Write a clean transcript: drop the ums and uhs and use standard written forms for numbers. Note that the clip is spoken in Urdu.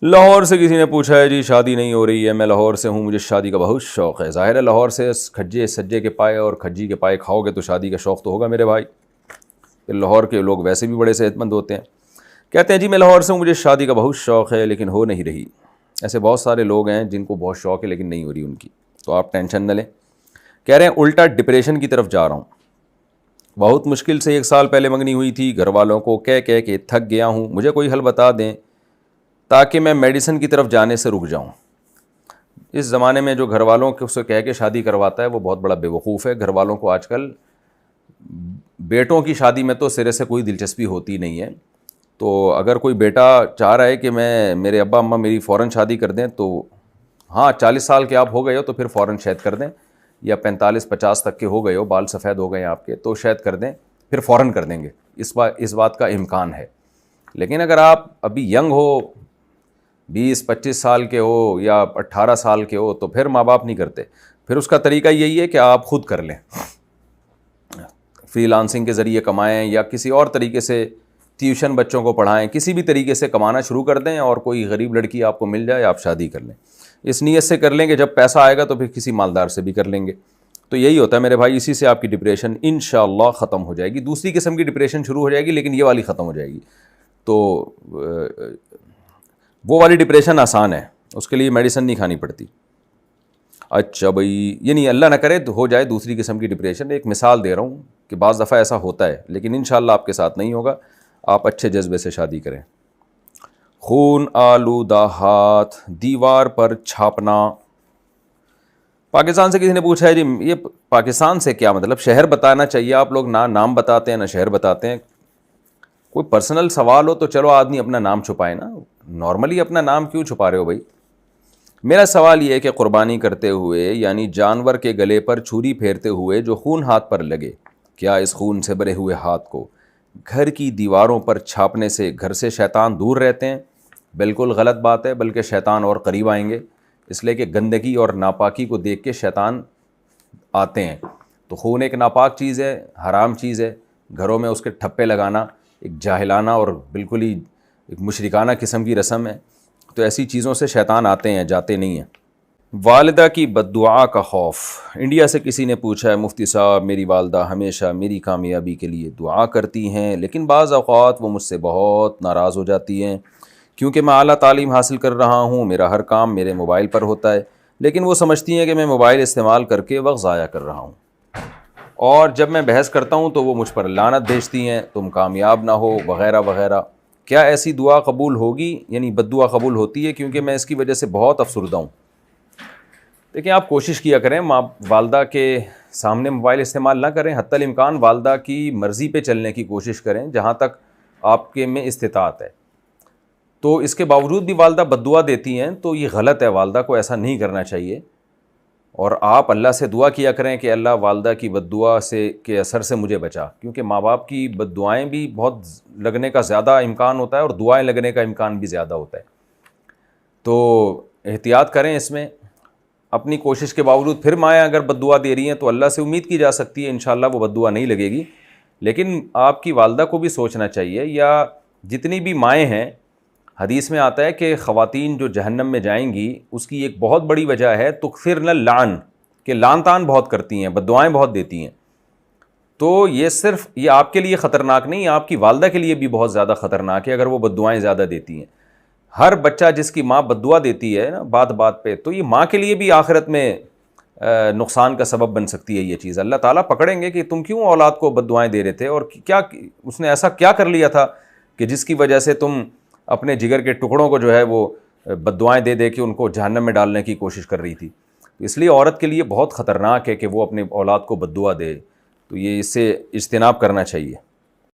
لاہور سے کسی نے پوچھا ہے جی شادی نہیں ہو رہی ہے, میں لاہور سے ہوں, مجھے شادی کا بہت شوق ہے. ظاہر ہے لاہور سے کھجے سجے کے پائے اور کھجی کے پائے کھاؤ گے تو شادی کا شوق تو ہوگا میرے بھائی. لاہور کے لوگ ویسے بھی بڑے صحت مند ہوتے ہیں. کہتے ہیں جی میں لاہور سے ہوں, مجھے شادی کا بہت شوق ہے لیکن ہو نہیں رہی. ایسے بہت سارے لوگ ہیں جن کو بہت شوق ہے لیکن نہیں ہو رہی ان کی, تو آپ ٹینشن نہ لیں. کہہ رہے ہیں الٹا ڈپریشن کی طرف جا رہا ہوں, بہت مشکل سے 1 سال پہلے منگنی ہوئی تھی, گھر والوں کو کہہ کے تھک گیا ہوں, مجھے کوئی حل بتا دیں تاکہ میں میڈیسن کی طرف جانے سے رک جاؤں. اس زمانے میں جو گھر والوں کو سے کہہ کے شادی کرواتا ہے وہ بہت بڑا بے وقوف ہے. گھر والوں کو آج کل بیٹوں کی شادی میں تو سرے سے کوئی دلچسپی ہوتی نہیں ہے. تو اگر کوئی بیٹا چاہ رہا ہے کہ میرے ابا اماں میری فوراً شادی کر دیں تو ہاں 40 سال کے آپ ہو گئے ہو تو پھر فوراً شاید کر دیں, یا 45-50 تک کے ہو گئے ہو, بال سفید ہو گئے ہیں آپ کے تو شاید کر دیں, پھر فوراً کر دیں گے. اس بات کا امکان ہے. لیکن اگر آپ ابھی ینگ ہو, 20-25 سال کے ہو یا 18 سال کے ہو, تو پھر ماں باپ نہیں کرتے. پھر اس کا طریقہ یہی ہے کہ آپ خود کر لیں, فری لانسنگ کے ذریعے کمائیں یا کسی اور طریقے سے ٹیوشن بچوں کو پڑھائیں, کسی بھی طریقے سے کمانا شروع کر دیں اور کوئی غریب لڑکی آپ کو مل جائے, آپ شادی کر لیں. اس نیت سے کر لیں کہ جب پیسہ آئے گا تو پھر کسی مالدار سے بھی کر لیں گے. تو یہی ہوتا ہے میرے بھائی, اسی سے آپ کی ڈپریشن انشاءاللہ ختم ہو جائے گی. دوسری قسم کی ڈپریشن شروع ہو جائے گی لیکن یہ والی ختم ہو جائے گی. تو وہ والی ڈپریشن آسان ہے, اس کے لیے میڈیسن نہیں کھانی پڑتی. اچھا بھائی, یعنی اللہ نہ کرے تو ہو جائے دوسری قسم کی ڈپریشن. ایک مثال دے رہا ہوں کہ بعض دفعہ ایسا ہوتا ہے لیکن انشاءاللہ آپ کے ساتھ نہیں ہوگا. آپ اچھے جذبے سے شادی کریں. خون آلودہ ہاتھ دیوار پر چھاپنا. پاکستان سے کسی نے پوچھا ہے جی یہ پاکستان سے کیا مطلب, شہر بتانا چاہیے, آپ لوگ نہ نام بتاتے ہیں نہ شہر بتاتے ہیں. کوئی پرسنل سوال ہو تو چلو آدمی اپنا نام چھپائے نا, نارملی اپنا نام کیوں چھپا رہے ہو بھائی. میرا سوال یہ ہے کہ قربانی کرتے ہوئے یعنی جانور کے گلے پر چھری پھیرتے ہوئے جو خون ہاتھ پر لگے, کیا اس خون سے بھرے ہوئے ہاتھ کو گھر کی دیواروں پر چھاپنے سے گھر سے شیطان دور رہتے ہیں؟ بالکل غلط بات ہے, بلکہ شیطان اور قریب آئیں گے, اس لیے کہ گندگی اور ناپاکی کو دیکھ کے شیطان آتے ہیں. تو خون ایک ناپاک چیز ہے, حرام چیز ہے. گھروں میں اس کے ٹھپے لگانا ایک جاہلانہ اور بالکل ہی ایک مشرکانہ قسم کی رسم ہے. تو ایسی چیزوں سے شیطان آتے ہیں, جاتے نہیں ہیں. والدہ کی بد دعا کا خوف. انڈیا سے کسی نے پوچھا ہے مفتی صاحب میری والدہ ہمیشہ میری کامیابی کے لیے دعا کرتی ہیں لیکن بعض اوقات وہ مجھ سے بہت ناراض ہو جاتی ہیں کیونکہ میں اعلیٰ تعلیم حاصل کر رہا ہوں, میرا ہر کام میرے موبائل پر ہوتا ہے, لیکن وہ سمجھتی ہیں کہ میں موبائل استعمال کر کے وقت ضائع کر رہا ہوں, اور جب میں بحث کرتا ہوں تو وہ مجھ پر لعنت بھیجتی ہیں تم کامیاب نہ ہو وغیرہ وغیرہ. کیا ایسی دعا قبول ہوگی, یعنی بد دعا قبول ہوتی ہے کیونکہ میں اس کی وجہ سے بہت افسردہ ہوں. دیکھیں آپ کوشش کیا کریں ماں والدہ کے سامنے موبائل استعمال نہ کریں, حتی الامکان والدہ کی مرضی پہ چلنے کی کوشش کریں جہاں تک آپ کے میں استطاعت ہے. تو اس کے باوجود بھی والدہ بد دعا دیتی ہیں تو یہ غلط ہے, والدہ کو ایسا نہیں کرنا چاہیے. اور آپ اللہ سے دعا کیا کریں کہ اللہ والدہ کی بد دعا سے کے اثر سے مجھے بچا, کیونکہ ماں باپ کی بد دعائیں بھی بہت لگنے کا زیادہ امکان ہوتا ہے اور دعائیں لگنے کا امکان بھی زیادہ ہوتا ہے. تو احتیاط کریں اس میں. اپنی کوشش کے باوجود پھر مائیں اگر بد دعا دے رہی ہیں تو اللہ سے امید کی جا سکتی ہے انشاءاللہ وہ بد دعا نہیں لگے گی. لیکن آپ کی والدہ کو بھی سوچنا چاہیے, یا جتنی بھی مائیں ہیں, حدیث میں آتا ہے کہ خواتین جو جہنم میں جائیں گی اس کی ایک بہت بڑی وجہ ہے تکثرن اللعن, کہ لعن طعن بہت کرتی ہیں, بد دعائیں بہت دیتی ہیں. تو یہ صرف یہ آپ کے لیے خطرناک نہیں, آپ کی والدہ کے لیے بھی بہت زیادہ خطرناک ہے اگر وہ بد دعائیں زیادہ دیتی ہیں. ہر بچہ جس کی ماں بد دعا دیتی ہے نا بات بات پہ, تو یہ ماں کے لیے بھی آخرت میں نقصان کا سبب بن سکتی ہے یہ چیز. اللہ تعالیٰ پکڑیں گے کہ تم کیوں اولاد کو بد دعائیں دے رہے تھے, اور کیا اس نے ایسا کیا کر لیا تھا کہ جس کی وجہ سے تم اپنے جگر کے ٹکڑوں کو جو ہے وہ بد دعائیں دے دے کے ان کو جہنم میں ڈالنے کی کوشش کر رہی تھی. اس لیے عورت کے لیے بہت خطرناک ہے کہ وہ اپنے اولاد کو بد دعا دے. تو یہ اس سے اجتناب کرنا چاہیے.